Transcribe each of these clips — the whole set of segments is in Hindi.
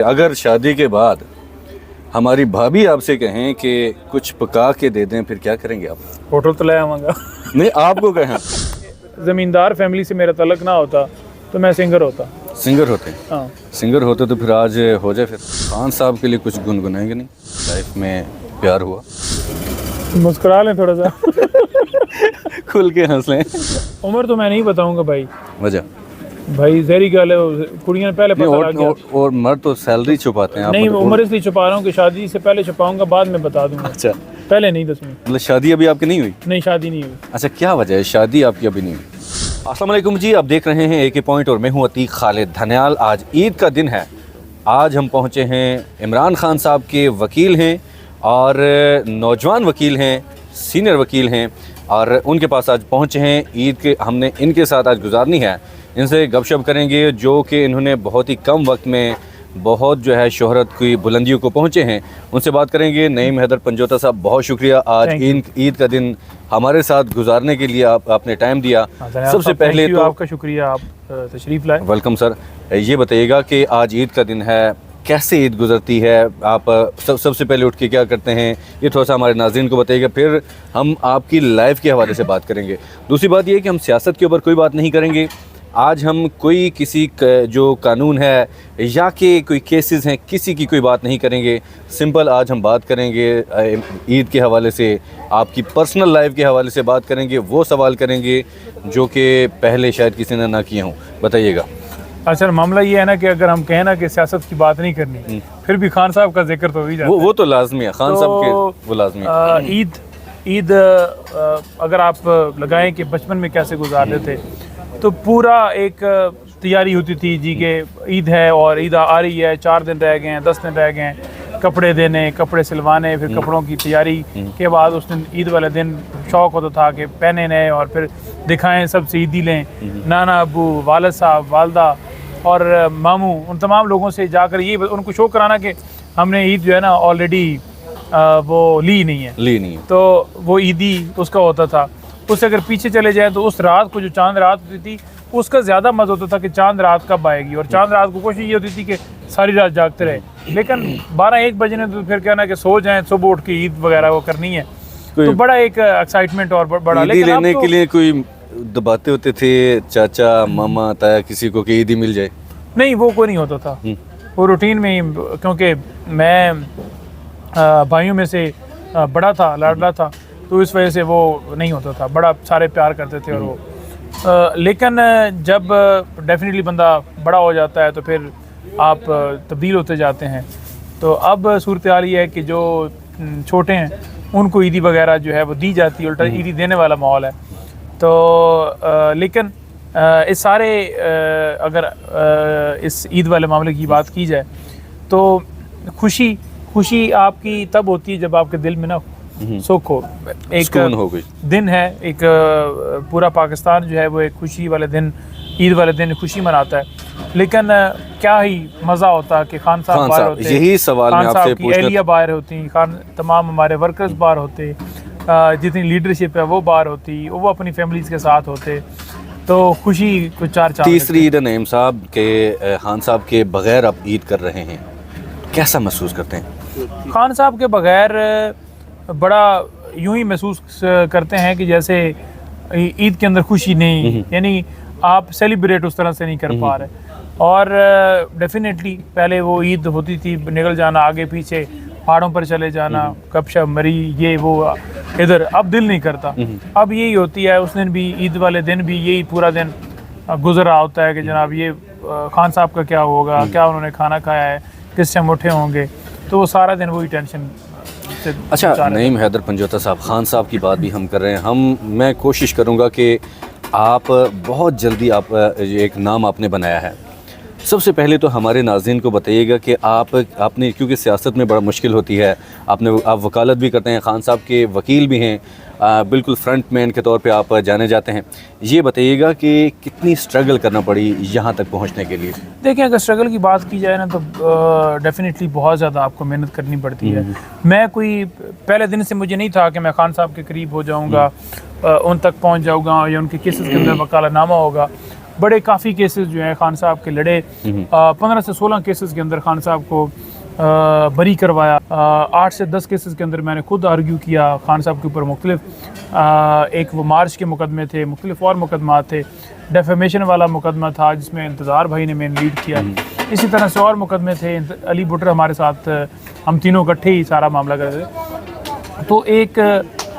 अगर शादी के बाद हमारी भाभी आपसे कहें कि कुछ पका के दे दें, फिर क्या करेंगे आप? होटल तो ले आवांगा। नहीं, आपको कहें। ज़मींदार फैमिली से मेरा तलक ना होता तो मैं सिंगर होता। सिंगर होते? हाँ, सिंगर होते तो फिर आज हो जाए। फिर खान साहब के लिए कुछ गुनगुनाएंगे नहीं? लाइफ में प्यार हुआ? मुस्कुरा लें थोड़ा सा। खुल के हंस लें। उम्र तो मैं नहीं बताऊंगा भाई। वजह? भाई जहरी गल है, कुड़ियां पहले पता लग गया। और मर्द तो सैलरी छुपाते हैं। आप नहीं, उम्र इसलिए छुपा रहा हूँ कि शादी से पहले छुपाऊंगा, बाद में बता दूंगा। अच्छा, पहले नहीं दसूंगा। मतलब शादी अभी आपकी नहीं हुई? नहीं, शादी नहीं हुई। अच्छा, क्या वजह है शादी आपकी अभी नहीं हुई? अस्सलाम वालेकुम जी, आप देख रहे हैं AK पॉइंट और मैं हूं अतीक खालिद धन्याल। आज ईद का दिन है। आज हम पहुंचे हैं, इमरान खान साहब के वकील हैं और नौजवान वकील हैं, सीनियर वकील हैं, और उनके पास आज पहुंचे हैं। ईद के हमने इनके साथ आज गुजारनी है। इनसे गपशप करेंगे, जो कि इन्होंने बहुत ही कम वक्त में बहुत जो है शोहरत की बुलंदियों को पहुंचे हैं। उनसे बात करेंगे। नईम हैदर पंजोता साहब, बहुत शुक्रिया आज ईद का दिन हमारे साथ गुजारने के लिए आपने टाइम दिया। सबसे पहले तो आपका शुक्रिया, आप तशरीफ़ लाए। Welcome sir. ये बताइएगा कि आज ईद का दिन है, कैसे ईद गुजरती है? आप सबसे पहले उठ के क्या करते हैं, ये थोड़ा सा हमारे नाज़रीन को बताइएगा। फिर हम आपकी लाइफ के हवाले से बात करेंगे। दूसरी बात ये है कि हम सियासत के ऊपर कोई बात नहीं करेंगे। आज हम कोई किसी जो कानून है या कि कोई केसेस हैं, किसी की कोई बात नहीं करेंगे। सिंपल आज हम बात करेंगे ईद के हवाले से, आपकी पर्सनल लाइफ के हवाले से बात करेंगे। वो सवाल करेंगे जो कि पहले शायद किसी ने ना किए हों। बताइएगा। अच्छा, मामला ये है ना कि अगर हम कहें ना कि सियासत की बात नहीं करनी, फिर भी खान साहब का जिक्र तो हो ही जाता है। वो तो लाजमी है, खान साहब के वो लाजमी है। ईद अगर आप लगाएं कि बचपन में कैसे गुजारते थे, तो पूरा एक तैयारी होती थी जी के ईद है और ईद आ रही है, 4 दिन रह गए हैं, 10 दिन रह गए हैं, कपड़े देने, कपड़े सिलवाने, फिर कपड़ों की तैयारी के बाद उस दिन ईद वाले दिन शौक़ होता था कि पहने नए और फिर दिखाएं, सबसे ईदी लें। नाना, अबू, वालिद साहब, वालदा और मामू, उन तमाम लोगों से जाकर ये उनको शो कराना कि हमने ईद जो है ना ऑलरेडी वो ली नहीं है। तो वो ईदी उसका होता था। उससे अगर पीछे चले जाए तो उस रात को जो चांद रात होती थी, उसका ज़्यादा मज़ा होता था कि चांद रात कब आएगी। और चांद रात को कोशिश ये होती थी कि सारी रात जागते रहे, लेकिन 12-1 बजे ने तो फिर कहना कि सो जाएं, सुबह उठ के ईद वगैरह वो करनी है। तो बड़ा एक एक्साइटमेंट और बड़ा। लेकिन लेने के लिए कोई दबाते होते थे चाचा, मामा, ताया किसी को कि ईदी मिल जाए? नहीं, वो कोई नहीं होता था। वो रूटीन में ही, क्योंकि मैं भाइयों में से बड़ा था, लाडला था, तो इस वजह से वो नहीं होता था। बड़ा सारे प्यार करते थे और वो लेकिन जब डेफिनेटली बंदा बड़ा हो जाता है तो फिर आप तब्दील होते जाते हैं। तो अब सूरत हाल ये है कि जो छोटे हैं उनको ईदी वगैरह जो है वो दी जाती है, उल्टा ईदी देने वाला माहौल है। तो लेकिन इस सारे अगर इस ईद वाले मामले की बात की जाए तो खुशी आपकी तब होती है जब आपके दिल में ना सुख हो, एक हो गई दिन है। एक पूरा पाकिस्तान जो है वो एक खुशी वाले दिन, ईद वाले दिन खुशी मनाता है। लेकिन क्या ही मज़ा होता कि खान साहब बाहर होते, यही सवाल मैं आपसे पूछना, एहलिया बाहर होती, तमाम हमारे वर्कर्स बाहर होते, जितनी लीडरशिप है वो बाहर होती, वो अपनी फैमिलीज के साथ होते, तो खुशी कुछ 4 तीसरी ईद नईम साहब के खान साहब के बगैर आप ईद कर रहे हैं, कैसा महसूस करते हैं? खान साहब के बगैर बड़ा यूं ही महसूस करते हैं कि जैसे ईद के अंदर खुशी नहीं, यानी आप सेलिब्रेट उस तरह से नहीं कर पा रहे। और डेफिनेटली पहले वो ईद होती थी, निकल जाना आगे पीछे, पहाड़ों पर चले जाना, गपशप मरी, ये वो इधर। अब दिल नहीं करता। अब यही होती है, उस दिन भी, ईद वाले दिन भी यही पूरा दिन गुजर रहा होता है कि जनाब ये खान साहब का क्या होगा, क्या उन्होंने खाना खाया है, किस टाइम उठे होंगे, तो वो सारा दिन वही टेंशन। अच्छा, नईम हैदर पंजोता साहब, खान साहब की बात भी हम कर रहे हैं। मैं कोशिश करूंगा कि आप बहुत जल्दी आप एक नाम आपने बनाया है। सबसे पहले तो हमारे नाज़रीन को बताइएगा कि आपने, क्योंकि सियासत में बड़ा मुश्किल होती है, आप वकालत भी करते हैं, खान साहब के वकील भी हैं, बिल्कुल फ्रंट मैन के तौर पे आप जाने जाते हैं। ये बताइएगा कि कितनी स्ट्रगल करना पड़ी यहाँ तक पहुँचने के लिए? देखिए, अगर स्ट्रगल की बात की जाए ना तो डेफिनेटली बहुत ज़्यादा आपको मेहनत करनी पड़ती है। मैं कोई पहले दिन से मुझे नहीं था कि मैं खान साहब के करीब हो जाऊँगा, उन तक पहुँच जाऊँगा या उनके केसेस के अंदर वकालतनामा होगा। बड़े काफ़ी केसेस जो हैं खान साहब के लड़े। 15 से 16 केसेस के अंदर खान साहब को बरी करवाया। 8 से 10 केसेस के अंदर मैंने खुद आर्ग्यू किया खान साहब के ऊपर। मुख्तलिफ एक वो मार्च के मुकदमे थे, मुख्तलिफ और मुकदमा थे। डेफेमेशन वाला मुकदमा था जिसमें इंतज़ार भाई ने मेन लीड किया। इसी तरह से और मुकदमे थे। अली बुटर हमारे साथ, हम तीनों इकट्ठे ही सारा मामला कर रहे थे। तो एक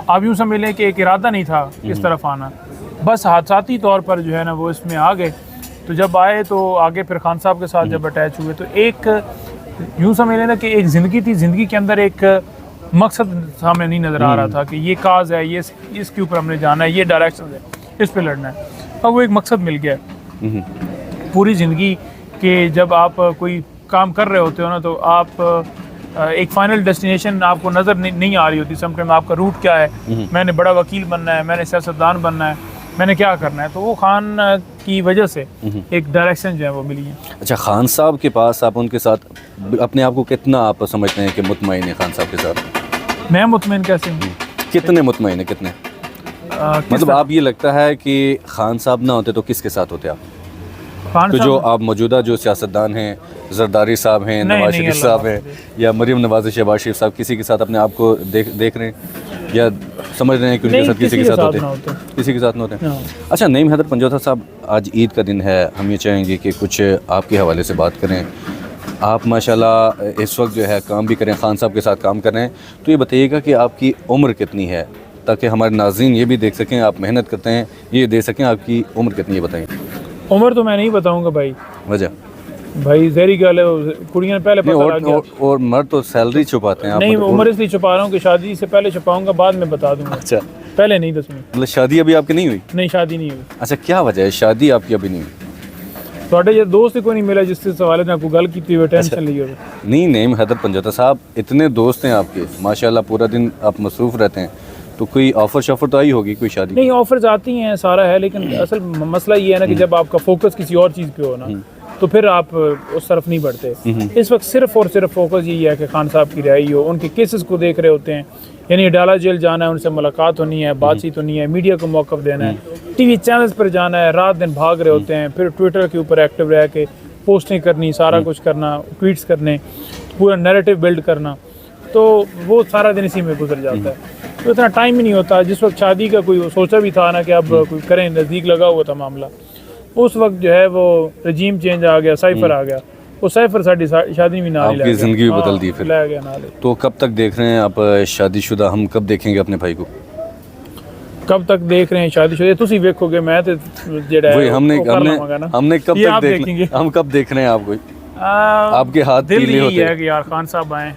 आप यूँ समझ लें कि एक इरादा नहीं था इस तरफ आना, बस हादसाती तौर पर जो है ना वो इसमें आ गए। तो जब आए तो आगे फिर खान साहब के साथ जब अटैच हुए तो एक यूँ समझ लेना कि एक ज़िंदगी थी, ज़िंदगी के अंदर एक मकसद सामने नहीं नज़र आ रहा था कि ये काज है, ये इसके ऊपर हमने जाना है, ये डायरेक्शन है, इस पे लड़ना है। अब वो एक मकसद मिल गया पूरी ज़िंदगी के। जब आप कोई काम कर रहे होते हो ना तो आप एक फाइनल डेस्टिनेशन आपको नज़र नहीं आ रही होती। समटाइम आपका रूट क्या है, मैंने बड़ा वकील बनना है, मैंने सियासतदान बनना है, मैंने क्या करना है। तो वो खान की वजह से एक डायरेक्शन जो है वो मिली है। अच्छा, खान साहब के पास आप उनके साथ अपने आप को कितना आप समझते हैं कि मुतमईन है खान साहब के साथ? मैं मुतमईन कैसे हूँ? कितने मुतमईन है, कितने? मतलब आप ये लगता है कि खान साहब ना होते तो किसके साथ होते आप? खान तो जो साहब आप मौजूदा जो सियासतदान हैं, जरदारी साहब हैं, नहीं, नवाज नहीं, शरीफ अल्लाह साहब हैं, या मरीम नवाज शहबाज शरीफ साहब, किसी के साथ अपने आप को देख रहे हैं या समझ रहे हैं कि उनके नहीं, साथ किसी के साथ होते ना हैं? होते। किसी के साथ ना होते हैं। हाँ। अच्छा, नईम हैदर पंजौथा साहब, आज ईद का दिन है, हम ये चाहेंगे कि कुछ आपके हवाले से बात करें। आप माशाल्लाह इस वक्त जो है काम भी करें, खान साहब के साथ काम कर रहे हैं, तो ये बताइएगा कि आपकी उम्र कितनी है, ताकि हमारे नाज़रीन ये भी देख सकें आप मेहनत करते हैं, ये दे सकें आपकी उम्र कितनी है, बताएं। उम्र तो मैं नहीं बताऊंगा भाई, वजह भाई जहरी गल है, कुड़ियाँ ने पहले पता लग गया। और मर्द तो सैलरी छुपाते हैं, आप नहीं, मतलब उम्र इसलिए छुपा रहा हूँ कि शादी से पहले छुपाऊंगा, बाद में बता दूंगा। अच्छा, पहले नहीं दसूंगा। मतलब शादी अभी आपकी नहीं हुई? नहीं, शादी नहीं हुई। अच्छा, क्या वजह है शादी आपकी अभी नहीं हुई? थोड़े ये दोस्त ही कोई नहीं मिला जिससे सवाल ना कोई गल की हुई टेंशन ली हो। नहीं, नईम हैदर पंजौथा साहब, इतने दोस्त हैं आपके माशाल्लाह, पूरा दिन आप मसरूफ़ रहते हैं, तो कोई ऑफ़र शॉफर तो आई होगी कोई शादी? नहीं, ऑफर्स आती हैं, सारा है, लेकिन असल मसला ये है ना कि जब आपका फोकस किसी और चीज़ पे हो ना तो फिर आप उस तरफ नहीं बढ़ते। इस वक्त सिर्फ और सिर्फ फोकस यही है कि खान साहब की रिहाई हो। उनके केसेस को देख रहे होते हैं, यानी अडाला जेल जाना है, उनसे मुलाकात होनी है, बातचीत होनी है, मीडिया को मौक़ देना है, टीवी चैनल्स पर जाना है, रात दिन भाग रहे होते हैं, फिर ट्विटर के ऊपर एक्टिव रह के पोस्टिंग करनी, सारा कुछ करना, ट्वीट्स करने, पूरा नैरेटिव बिल्ड करना, तो वो सारा दिन इसी में गुजर जाता है। तो इतना टाइम ही नहीं होता। जिस वक्त शादी का कोई सोचा भी था ना कि अब कोई करें, नज़दीक लगा हुआ था मामला, उस वक्त जो है वो रजीम चेंज आ गया, साइफर आ गया। वो साइफर साड़ी शादी भी ना आपकी ज़िंदगी भी बदल दी फिर। ले गया नाले। तो कब तक देख रहे हैं आप शादीशुदा? हम कब देखेंगे अपने भाई को? कब तक देख रहे हैं शादीशुदा? तुसी देखोगे, मैं तो जेड़ा वही हमने वो कर हमने लवांगा ना। हमने कब ये तक आप देखेंगे? देखेंगे। हम कब देख रहे हैं आपको? आपके हाथ दिल पीले यही होते है हैं। कि यार खान साहब आए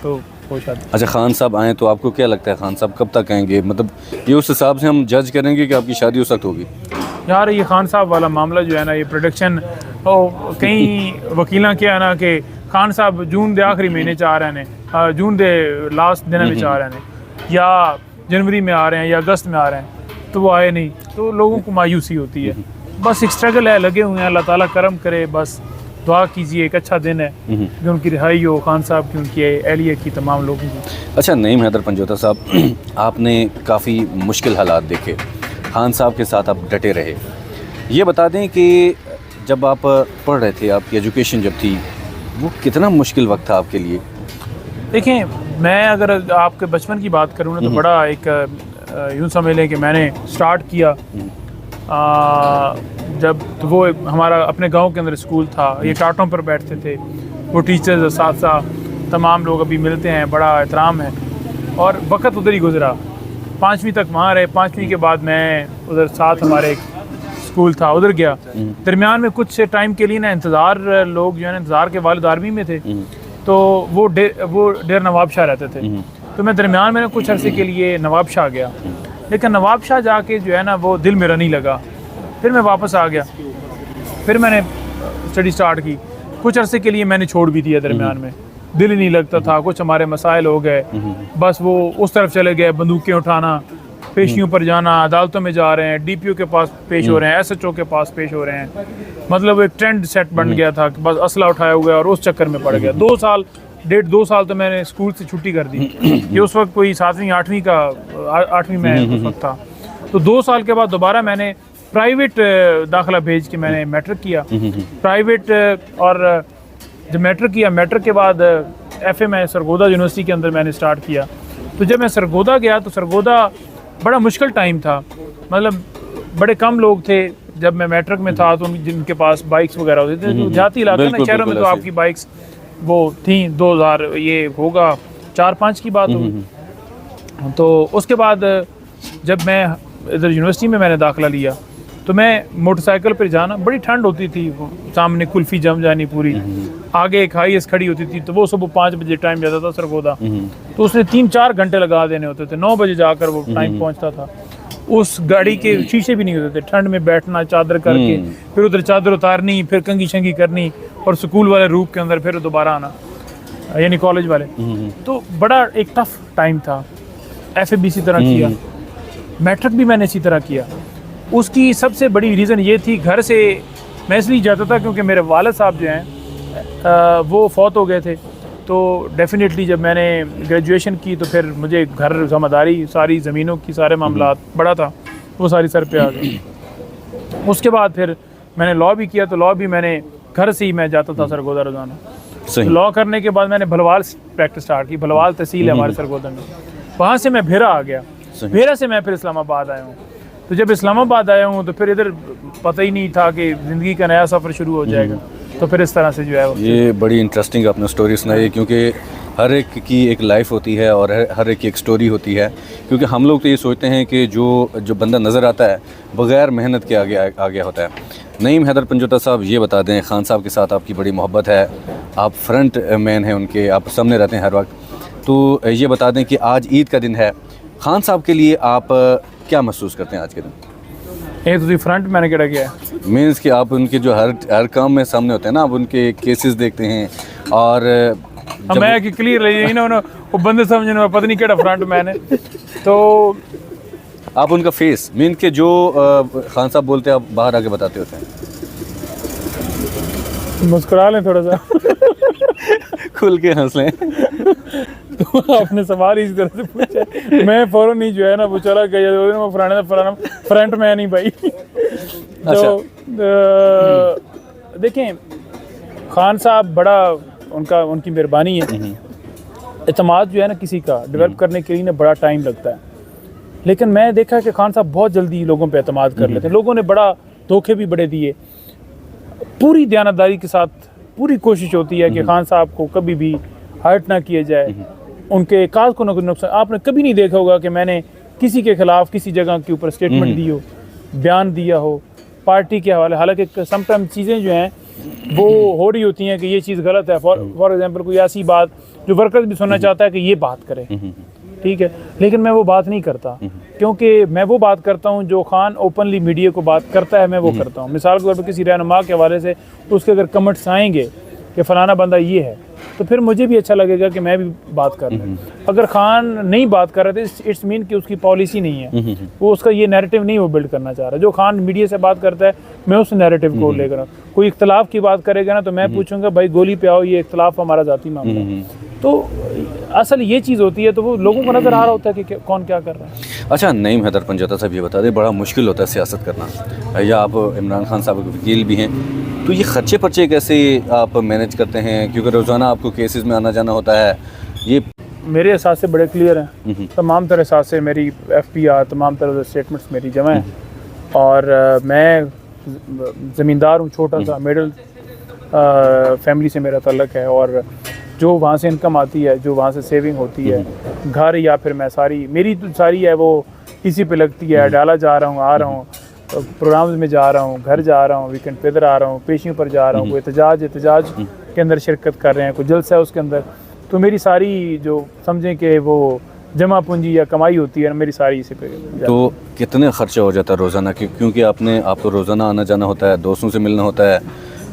तो वो शादी। अच्छा, खान साहब आए तो आपको क्या लगता है खान साहब कब तक आएंगे? मतलब ये उस हिसाब से हम जज करेंगे कि आपकी शादी उस वक्त होगी? यार ये खान साहब वाला मामला जो है ना, ये प्रोडक्शन कई वकीलों क्या है ना कि खान साहब जून के आखिरी महीने च आ रहे हैं, जून के लास्ट दिन में आ रहे हैं, या जनवरी में आ रहे हैं, या अगस्त में आ रहे हैं, तो वो आए नहीं, तो लोगों को मायूसी होती है। बस एक स्ट्रगल है, लगे हुए हैं, अल्लाह ताला करम करे, बस दुआ कीजिए, एक अच्छा दिन है कि उनकी रिहाई हो, खान साहब की, उनकी एहलिया की, तमाम लोगों की। अच्छा, नईम हैदर पंजौथा साहब, आपने काफ़ी मुश्किल हालात देखे, खान साहब के साथ आप डटे रहे। ये बता दें कि जब आप पढ़ रहे थे, आपकी एजुकेशन जब थी, वो कितना मुश्किल वक्त था आपके लिए? देखें, मैं अगर आपके बचपन की बात करूँ ना तो बड़ा एक यूँ समझ लें कि मैंने स्टार्ट किया जब तो वो हमारा अपने गांव के अंदर स्कूल था, ये टाटों पर बैठते थे, वो टीचर्स असातिज़ा तमाम लोग अभी मिलते हैं, बड़ा एहतराम है, और वक्त उधर ही गुजरा। 5वीं तक वहाँ रहे, 5वीं के बाद मैं उधर साथ हमारे एक स्कूल था, उधर गया। दरमियान में कुछ टाइम के लिए ना इंतज़ार, लोग जो है ना इंतज़ार के वालिद आर्मी में थे, तो वो डेर नवाब शाह रहते थे, तो मैं दरमियान में ना कुछ अरसे के लिए नवाब शाह गया, लेकिन नवाब शाह जाके जो है ना वो दिल मेरा नहीं लगा। फिर मैं वापस आ गया, फिर मैंने स्टडी स्टार्ट की, कुछ अरसे के लिए मैंने छोड़ भी दिया, दरमियान में दिल ही नहीं लगता था, कुछ हमारे मसाइल हो गए, बस वो उस तरफ चले गए, बंदूकें उठाना, पेशियों पर जाना, अदालतों में जा रहे हैं, DPO के पास पेश हो रहे हैं, SHO के पास पेश हो रहे हैं, मतलब एक ट्रेंड सेट बन गया था कि बस असला उठाया हुआ है, और उस चक्कर में पड़ गया। 2 साल तो मैंने स्कूल से छुट्टी कर दी। ये उस वक्त कोई 7वीं 8वीं में उस वक्त था। तो 2 साल के बाद दोबारा मैंने प्राइवेट दाखिला भेज के मैंने मैट्रिक किया। प्राइवेट और जब मैट्रिक किया, मैट्रिक के बाद FA मैं सरगोदा यूनिवर्सिटी के अंदर मैंने स्टार्ट किया। तो जब मैं सरगोदा गया तो सरगोदा बड़ा मुश्किल टाइम था, मतलब बड़े कम लोग थे। जब मैं मैट्रिक में था तो जिनके पास बाइक्स वगैरह होते थे, तो देहाती इलाका ना, शहरों में तो आपकी बाइक्स वो थी 2000 ये होगा 4-5 की बात होगी। तो उसके बाद जब मैं इधर यूनिवर्सिटी में मैंने दाखिला लिया तो मैं मोटरसाइकिल पर जाना, बड़ी ठंड होती थी, सामने कुल्फ़ी जम जानी पूरी, आगे एक हाईएस खड़ी होती थी, तो वो सुबह 5 बजे टाइम जाता था सरगोदा, तो उसने 3-4 घंटे लगा देने होते थे, 9 बजे जाकर वो टाइम पहुंचता था। उस गाड़ी के शीशे भी नहीं होते थे, ठंड में बैठना चादर करके, फिर उधर चादर उतारनी, फिर कंघी शंगी करनी, और स्कूल वाले रूप के अंदर फिर दोबारा आना, यानी कॉलेज वाले। तो बड़ा एक टफ टाइम था। FA इसी तरह किया, मैट्रिक भी मैंने इसी तरह किया। उसकी सबसे बड़ी रीज़न ये थी, घर से मैं इसलिए जाता था क्योंकि मेरे वालिद साहब जो हैं वो फौत हो गए थे। तो डेफिनेटली जब मैंने ग्रेजुएशन की तो फिर मुझे घर ज़िम्मेदारी, सारी ज़मीनों की, सारे मामलात बड़ा था, वो सारी सर पे आ गई। उसके बाद फिर मैंने लॉ भी किया, तो लॉ भी मैंने घर से ही मैं जाता था सरगोदा रोज़ाना। तो लॉ करने के बाद मैंने भलवाल प्रैक्टिस स्टार्ट की। भलवाल तहसील है हमारे सरगोदा में, वहाँ से मैं भेरा आ गया। भेरा से मैं फिर इस्लामाबाद आया हूँ। तो जब इस्लामाबाद आया हूँ तो फिर इधर पता ही नहीं था कि ज़िंदगी का नया सफ़र शुरू हो जाएगा। तो फिर इस तरह से जो है ये बड़ी इंटरेस्टिंग आपने स्टोरी सुनाई, क्योंकि हर एक की एक लाइफ होती है और हर एक की एक स्टोरी होती है। क्योंकि हम लोग तो ये सोचते हैं कि जो बंदा नज़र आता है बग़ैर मेहनत के आगे आ गया होता है। नईम हैदर पंजोता साहब, ये बता दें, खान साहब के साथ आपकी बड़ी मोहब्बत है, आप फ्रंट मैन हैं उनके, आप सामने रहते हैं हर वक्त। तो ये बता दें कि आज ईद का दिन है, खान साहब के लिए आप क्या महसूस करते हैं आज के दिन? ये तो फ्रंट मैंने क्या किया मीन्स कि आप उनके जो हर काम में सामने होते हैं ना, आप उनके केसेस देखते हैं और मैं कि क्लियर रही ना वो बंदे समझने पता नहीं क्या फ्रंट मैन है। तो आप उनका फेस मीन के जो खान साहब बोलते हैं आप बाहर आके बताते होते हैं। मुस्कुरा लें थोड़ा सा खुल के हंस लें। तो आपने सवाल इस तरह से पूछा, मैं फ़ौरन नहीं जो है ना वो चला गया फलाना फ्रंट मैन ही भाई। तो देखें, खान साहब बड़ा उनकी मेहरबानी है। एतमाद जो है ना किसी का डेवलप करने के लिए ना बड़ा टाइम लगता है, लेकिन मैं देखा कि खान साहब बहुत जल्दी लोगों पे एतमाद कर लेते हैं। लोगों ने बड़ा धोखे भी बड़े दिए। पूरी दयानतदारी के साथ पूरी कोशिश होती है कि खान साहब को कभी भी हर्ट ना किया जाए, उनके काज को नुकसान। आपने कभी नहीं देखा होगा कि मैंने किसी के खिलाफ किसी जगह के ऊपर स्टेटमेंट दी हो, बयान दिया हो पार्टी के हवाले। हालांकि समटाइम चीज़ें जो हैं वो हो रही होती हैं कि ये चीज़ गलत है। फॉर एग्जांपल कोई ऐसी बात जो वर्कर्स भी सुनना चाहता है कि ये बात करें, ठीक है, लेकिन मैं वो बात नहीं करता, क्योंकि मैं वो बात करता हूँ जो खान ओपनली मीडिया को बात करता है, मैं वो करता हूँ। मिसाल के तौर पर किसी रहनुमा के हवाले से उसके अगर कमेंट्स आएंगे कि फ़लाना बंदा ये है, तो फिर मुझे भी अच्छा लगेगा कि मैं भी बात कर रहा। अगर खान नहीं बात कर रहे थे, इट्स मीन कि उसकी पॉलिसी नहीं है, वो उसका ये नैरेटिव नहीं वो बिल्ड करना चाह रहा। जो खान मीडिया से बात करता है मैं उस नैरेटिव को लेकर, कोई इख्तलाफ की बात करेगा ना तो मैं पूछूंगा भाई गोली पे आओ, ये इख्तलाफ हमारा ज़ाती मामला है। तो असल ये चीज़ होती है, तो वो लोगों को नज़र आ रहा होता है कि कौन क्या कर रहा है। अच्छा, नईम हैदर पंजोता साहब, ये बता दें, बड़ा मुश्किल होता है सियासत करना, या आप इमरान खान साहब के वकील भी हैं, तो ये खर्चे पर्चे कैसे आप मैनेज करते हैं? क्योंकि रोज़ाना आपको केसेस में आना जाना होता है। ये मेरे एहसास से बड़े क्लियर हैं, तमाम तरह एहसास से मेरी FPR, तमाम तरह से स्टेटमेंट्स मेरी जमा हैं। और मैं ज़मींदार हूँ, छोटा सा मिडिल फैमिली से मेरा तल्लक है, और जो वहाँ से इनकम आती है, जो वहाँ से सेविंग होती है, घर या फिर मैं मेरी तो सारी है वो इसी पे लगती है। डाला जा रहा हूँ, आ रहा हूँ, प्रोग्राम्स में जा रहा हूँ, घर जा रहा हूँ, वीकेंड पे इधर आ रहा हूँ, पेशियों पर जा रहा हूँ, कोई एहतजाज के अंदर शिरकत कर रहे हैं, कोई जलसा है उसके अंदर। तो मेरी सारी जो समझें कि वो जमा पूंजी या कमाई होती है, मेरी सारी इसी पे। तो कितने खर्चा हो जाता है रोज़ाना? क्योंकि आपको रोज़ाना आना जाना होता है, दोस्तों से मिलना होता है,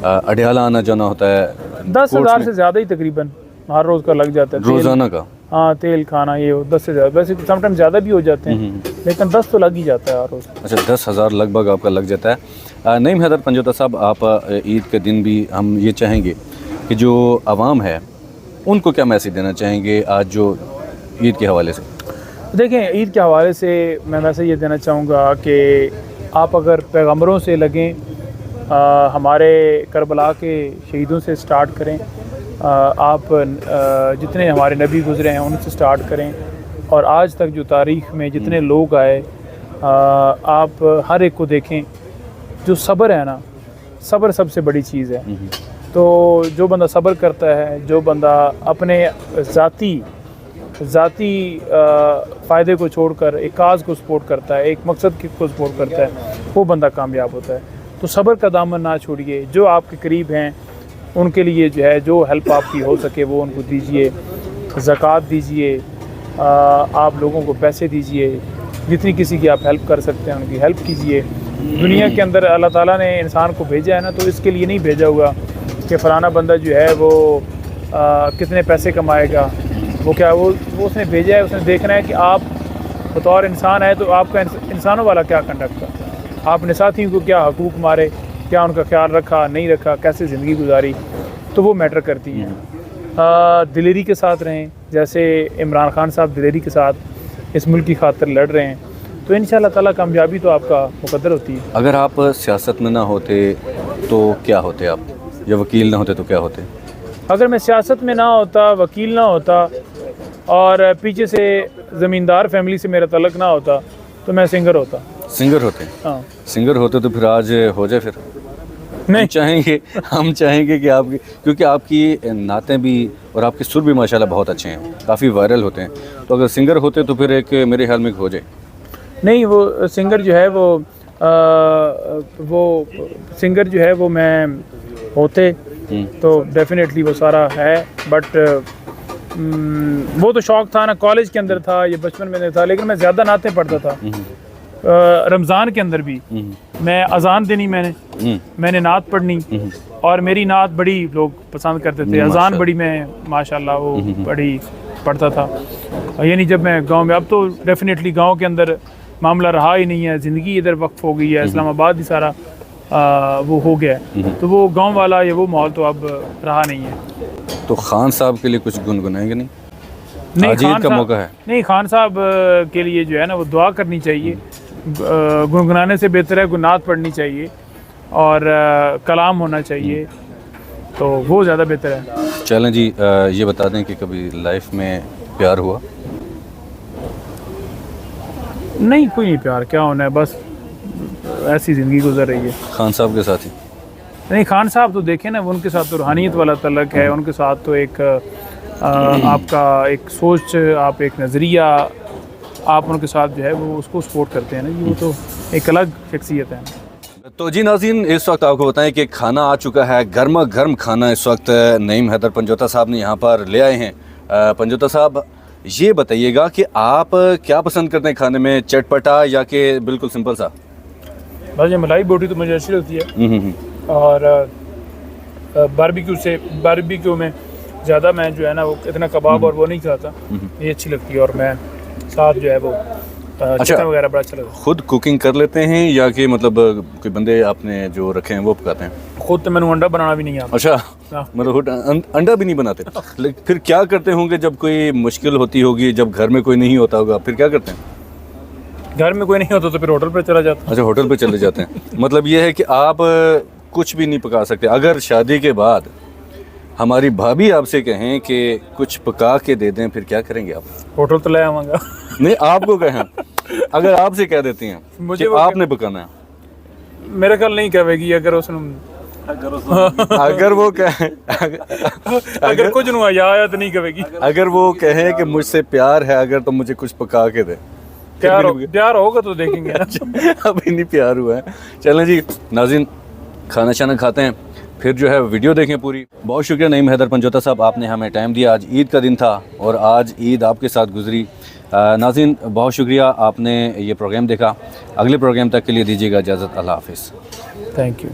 अडियाला आना जाना होता है। 10,000 से ज़्यादा ही तकरीबन हर रोज़ का लग जाता है रोज़ाना का। हाँ, तेल खाना ये 10 से ज़्यादा, वैसे समटाइम ज़्यादा भी हो जाते हैं, लेकिन 10 तो लग ही जाता है हर रोज़। अच्छा, 10,000 लगभग आपका लग जाता है। नईम हैदर पंजोता साहब, आप ईद के दिन भी हम ये चाहेंगे कि जो आवाम है उनको क्या मैसेज देना चाहेंगे आज जो ईद के हवाले से? देखें, ईद के हवाले से मैं वैसे ये देना चाहूँगा कि आप अगर पैगंबरों से लगें, हमारे करबला के शहीदों से स्टार्ट करें, आप जितने हमारे नबी गुज़रे हैं उनसे स्टार्ट करें, और आज तक जो तारीख़ में जितने लोग आए, आप हर एक को देखें। जो सब्र है ना, सब्र सबसे बड़ी चीज़ है। तो जो बंदा सब्र करता है, जो बंदा अपने ज़ाती फ़ायदे को छोड़कर एक काज को सपोर्ट करता है, एक मकसद को सपोर्ट करता है, वो बंदा कामयाब होता है। तो सब्र का दामन ना छोड़िए। जो आपके करीब हैं उनके लिए जो है, जो हेल्प आपकी हो सके वो उनको दीजिए, ज़कात दीजिए, आप लोगों को पैसे दीजिए, जितनी किसी की आप हेल्प कर सकते हैं उनकी हेल्प कीजिए। दुनिया के अंदर अल्लाह ताला ने इंसान को भेजा है ना, तो इसके लिए नहीं भेजा हुआ कि फ़लाना बंदा जो है वो कितने पैसे कमाएगा, वो क्या वो उसने भेजा है, उसने देखना है कि आप बतौर इंसान है तो आपका इंसानों वाला क्या कंडक्ट था, आपने साथियों को क्या हकूक़ मारे, क्या उनका ख्याल रखा नहीं रखा, कैसे ज़िंदगी गुजारी, तो वो मैटर करती हैं। दिलेरी के साथ रहें, जैसे इमरान खान साहब दिलेरी के साथ इस मुल्क की खातिर लड़ रहे हैं, तो इंशाअल्लाह ताला कामयाबी तो आपका मुकद्दर होती है। अगर आप सियासत में ना होते तो क्या होते आप, या वकील ना होते तो क्या होते? अगर मैं सियासत में ना होता, वकील ना होता, और पीछे से ज़मींदार फैमिली से मेरा तलक ना होता, तो मैं सिंगर होता। सिंगर होते? हाँ। सिंगर होते तो फिर आज हो जाए फिर? नहीं, हम चाहेंगे कि आपकी, क्योंकि आपकी नातें भी और आपके सुर भी माशाल्लाह बहुत अच्छे हैं, काफ़ी वायरल होते हैं, तो अगर सिंगर होते तो फिर एक मेरे ख्याल में हो जाए। नहीं, वो सिंगर जो है वो सिंगर जो है वो मैं होते तो डेफिनेटली वो सारा है, बट वो तो शौक़ था ना, कॉलेज के अंदर था, ये बचपन में था, लेकिन मैं ज़्यादा नातें पढ़ता था। रमज़ान के अंदर भी मैं अज़ान देनी, मैंने नात पढ़नी, और मेरी नात बड़ी लोग पसंद करते थे। अज़ान बड़ी मैं माशाल्लाह वो बड़ी पढ़ता था। यानी जब मैं गांव में, अब तो डेफिनेटली गांव के अंदर मामला रहा ही नहीं है, ज़िंदगी इधर वक्फ हो गई है, इस्लामाबाद ही सारा वो हो गया है, तो वो गांव वाला या वो माहौल तो अब रहा नहीं है। तो खान साहब के लिए कुछ गुनगुनाएंगे? नहीं, खान का मौका है। नहीं, खान साहब के लिए जो है ना वो दुआ करनी चाहिए, गुनगुनाने से बेहतर है गुनात पढ़नी चाहिए, और कलाम होना चाहिए, तो वो ज़्यादा बेहतर है। चलें जी, ये बता दें कि कभी लाइफ में प्यार हुआ? नहीं, कोई नहीं प्यार, क्या होना है, बस ऐसी ज़िंदगी गुजर रही है। खान साहब के साथ ही? नहीं, खान साहब तो देखें ना, उनके साथ तो रूहानियत वाला तलक है, उनके साथ तो एक आपका एक सोच, आप एक नज़रिया, आप उनके साथ जो है वो उसको सपोर्ट करते हैं ना जी, वो तो एक अलग शख्सियत है। तो जी नाज़रीन, इस वक्त आपको बताएं कि खाना आ चुका है, गर्मा गर्म खाना इस वक्त नईम हैदर पंजोता साहब ने यहाँ पर ले आए हैं। पंजोता साहब, ये बताइएगा कि आप क्या पसंद करते हैं खाने में, चटपटा या कि बिल्कुल सिंपल सा? बस ये मलाई बोटी तो मुझे अच्छी लगती है, और बारबेक्यू में ज़्यादा मैं जो है ना वो इतना कबाब और वो नहीं खाता, ये अच्छी लगती है, और मैं साथ जो है वो चिकन वगैरह बड़ा अच्छा लगता है। खुद कुकिंग कर लेते हैं या कि मतलब कोई बंदे आपने जो रखे हैं वो पकाते हैं? खुद तो मैंने अंडा बनाना भी नहीं आता। अच्छा, मतलब खुद अंडा भी नहीं बनाते? लेकिन फिर क्या करते होंगे जब कोई मुश्किल होती होगी, जब घर में कोई नहीं होता होगा, फिर क्या करते हैं? घर में कोई नहीं होता तो फिर होटल पर चला जाता। अच्छा, होटल पे चले जाते हैं। मतलब ये है कि आप कुछ भी नहीं पका सकते। अगर शादी के बाद हमारी भाभी आपसे कहें कि कुछ पका के दे दें, फिर क्या करेंगे आप? होटल तो ले आऊँगा। नहीं, आपको कहें, अगर आपसे कह देती हैं मुझे आपने पकाना है, मेरे ख्याल नहीं कहेगी। अगर वो कहे, अगर कुछ नहीं आया तो नहीं कहेगी। अगर वो कहे कि मुझसे प्यार है अगर, तो मुझे कुछ पका के दे। प्यार होगा तो देखेंगे। अभी नहीं प्यार हुआ है। चलें जी नाज़रीन, खाना शाना खाते हैं, फिर जो है वीडियो देखें पूरी। बहुत शुक्रिया नईम हैदर पंजोता साहब, आपने हमें टाइम दिया। आज ईद का दिन था और आज ईद आपके साथ गुजरी। नाज़रीन, बहुत शुक्रिया, आपने ये प्रोग्राम देखा। अगले प्रोग्राम तक के लिए दीजिएगा इजाज़त। अल्लाह हाफ़िज़। Thank you.